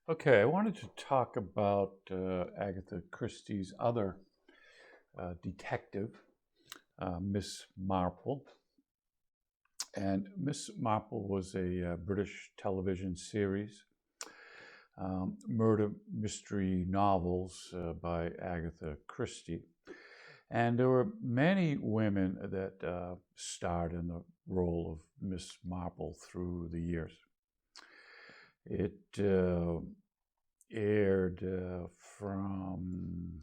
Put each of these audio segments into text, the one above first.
Okay, I wanted to talk about Agatha Christie's other detective, Miss Marple. And Miss Marple was a British television series, murder mystery novels by Agatha Christie. And there were many women that starred in the role of Miss Marple through the years. It aired from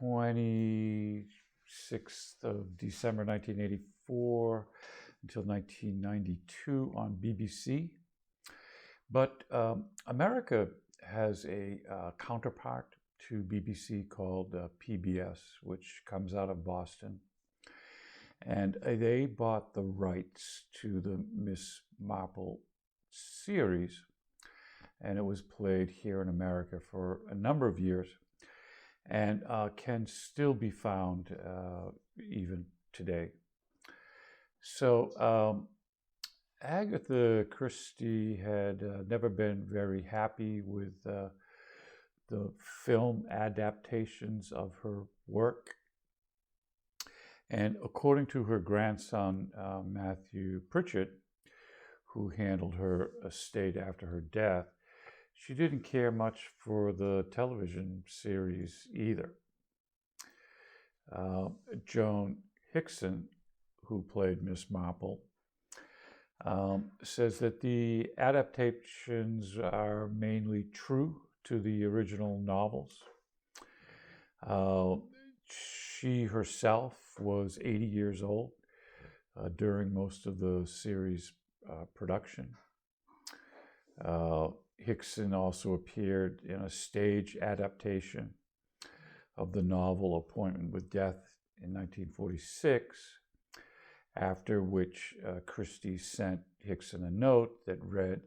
26th of December 1984 until 1992 on BBC. But America has a counterpart to BBC called PBS, which comes out of Boston. And they bought the rights to the Miss Marple series, and it was played here in America for a number of years and can still be found even today. So Agatha Christie had never been very happy with the film adaptations of her work. And according to her grandson, Matthew Pritchett, who handled her estate after her death, she didn't care much for the television series either. Joan Hickson, who played Miss Marple, says that the adaptations are mainly true to the original novels. She herself was 80 years old during most of the series production. Hickson also appeared in a stage adaptation of the novel Appointment with Death in 1946, after which Christie sent Hickson a note that read,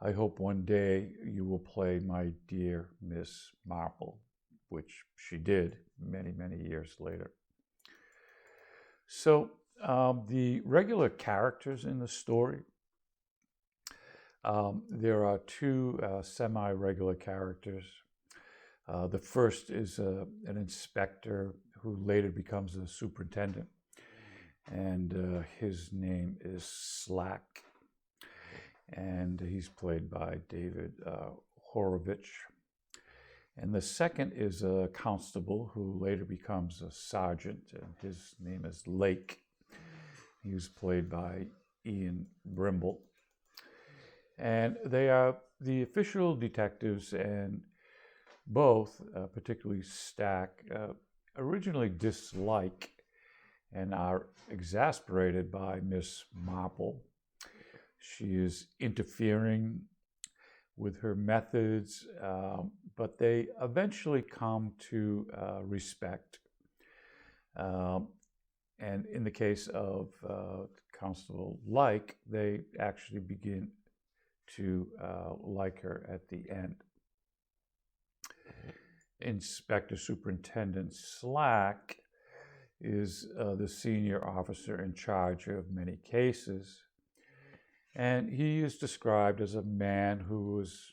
"I hope one day you will play my dear Miss Marple," which she did many, many years later. So the regular characters in the story, there are two semi-regular characters. The first is an inspector who later becomes a superintendent, and his name is Slack, and he's played by David Horowitz. And the second is a constable who later becomes a sergeant, and his name is Lake. He was played by Ian Brimble. And they are the official detectives, and both, particularly Stack, originally dislike and are exasperated by Miss Marple. She is interfering with her methods, but they eventually come to respect. And in the case of Constable Like, they actually begin to like her at the end. Inspector Superintendent Slack is the senior officer in charge of many cases, and he is described as a man who has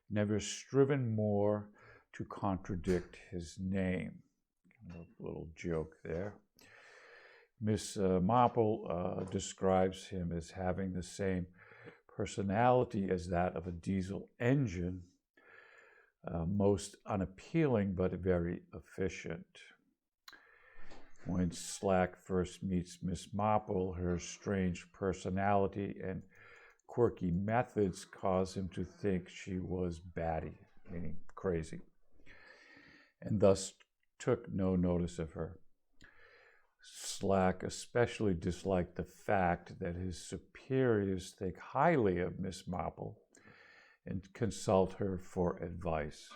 never striven more to contradict his name. A little joke there. Miss Marple describes him as having the same personality as that of a diesel engine, most unappealing but very efficient. When Slack first meets Miss Marple, her strange personality and quirky methods cause him to think she was batty, meaning crazy, and thus took no notice of her. Slack especially disliked the fact that his superiors think highly of Miss Marple and consult her for advice.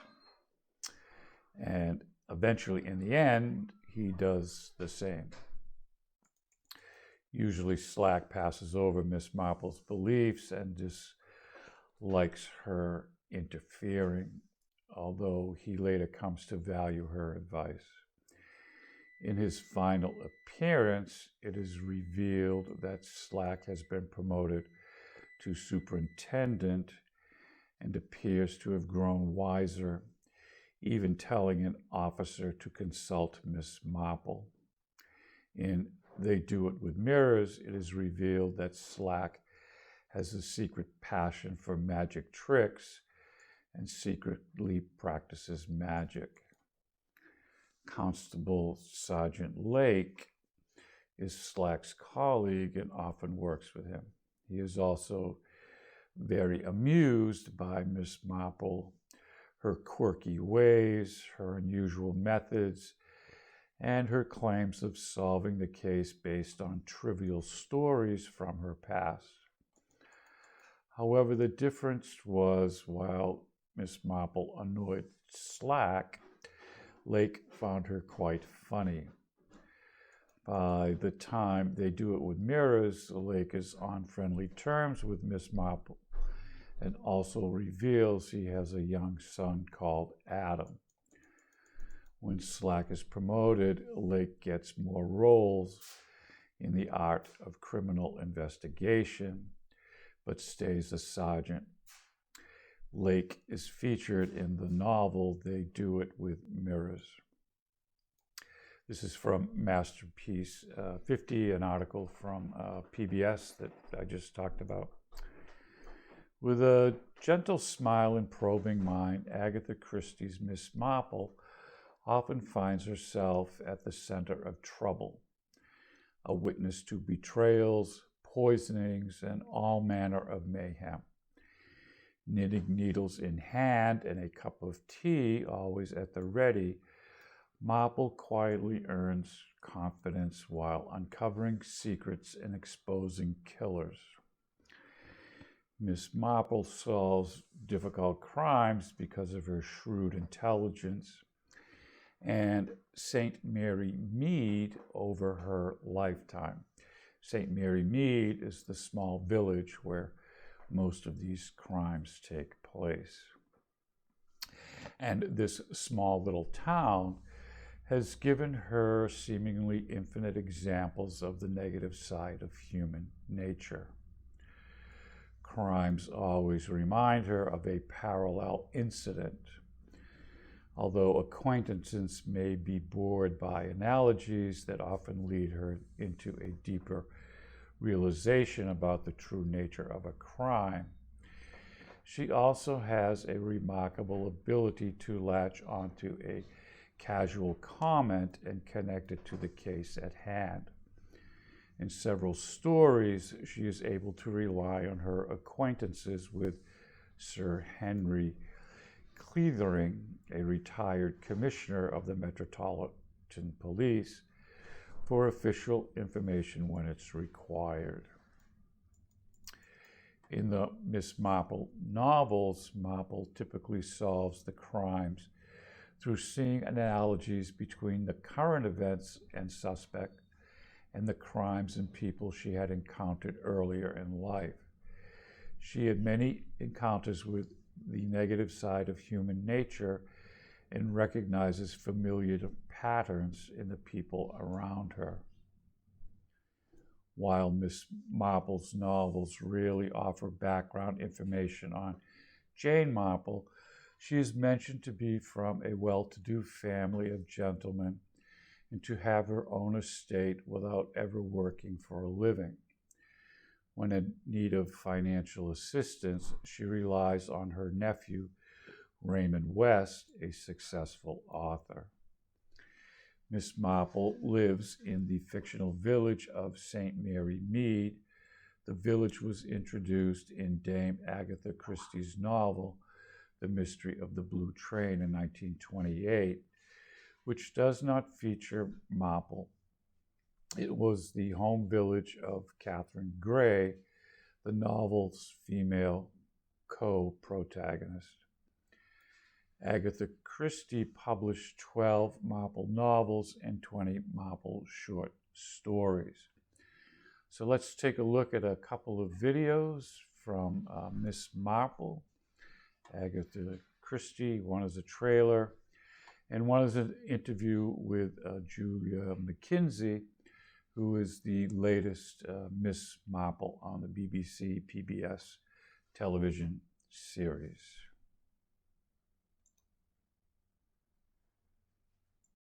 And eventually, in the end, he does the same. Usually, Slack passes over Miss Marple's beliefs and dislikes her interfering, although he later comes to value her advice. In his final appearance, it is revealed that Slack has been promoted to superintendent, and appears to have grown wiser, even telling an officer to consult Miss Marple. In They Do It With Mirrors, it is revealed that Slack has a secret passion for magic tricks and secretly practices magic. Constable Sergeant Lake is Slack's colleague and often works with him. He is also very amused by Miss Marple, her quirky ways, her unusual methods, and her claims of solving the case based on trivial stories from her past. However, the difference was, while Miss Marple annoyed Slack, Lake found her quite funny. By the time They Do It With Mirrors, Lake is on friendly terms with Miss Marple and also reveals he has a young son called Adam. When Slack is promoted, Lake gets more roles in the art of criminal investigation, but stays a sergeant. Lake is featured in the novel They Do It With Mirrors. This is from Masterpiece 50, an article from PBS that I just talked about. With a gentle smile and probing mind, Agatha Christie's Miss Marple often finds herself at the center of trouble, a witness to betrayals, poisonings, and all manner of mayhem. Knitting needles in hand and a cup of tea always at the ready, Marple quietly earns confidence while uncovering secrets and exposing killers. Miss Marple solves difficult crimes because of her shrewd intelligence, and St. Mary Mead over her lifetime. St. Mary Mead is the small village where most of these crimes take place. And this small little town has given her seemingly infinite examples of the negative side of human nature. Crimes always remind her of a parallel incident. Although acquaintances may be bored by analogies that often lead her into a deeper realization about the true nature of a crime, she also has a remarkable ability to latch onto a casual comment and connect it to the case at hand. In several stories, she is able to rely on her acquaintances with Sir Henry Cleathering, a retired commissioner of the Metropolitan Police, for official information when it's required. In the Miss Marple novels, Marple typically solves the crimes through seeing analogies between the current events and suspect and the crimes and people she had encountered earlier in life. She had many encounters with the negative side of human nature and recognizes familiar patterns in the people around her. While Miss Marple's novels rarely offer background information on Jane Marple, she is mentioned to be from a well-to-do family of gentlemen and to have her own estate without ever working for a living. When in need of financial assistance, she relies on her nephew, Raymond West, a successful author. Miss Marple lives in the fictional village of St. Mary Mead. The village was introduced in Dame Agatha Christie's novel, The Mystery of the Blue Train, in 1928, which does not feature Marple. It was the home village of Catherine Gray, the novel's female co-protagonist. Agatha Christie published 12 Marple novels and 20 Marple short stories. So let's take a look at a couple of videos from Miss Marple, Agatha Christie. One is a trailer, and one is an interview with Julia McKinsey, who is the latest Miss Marple on the BBC PBS television series.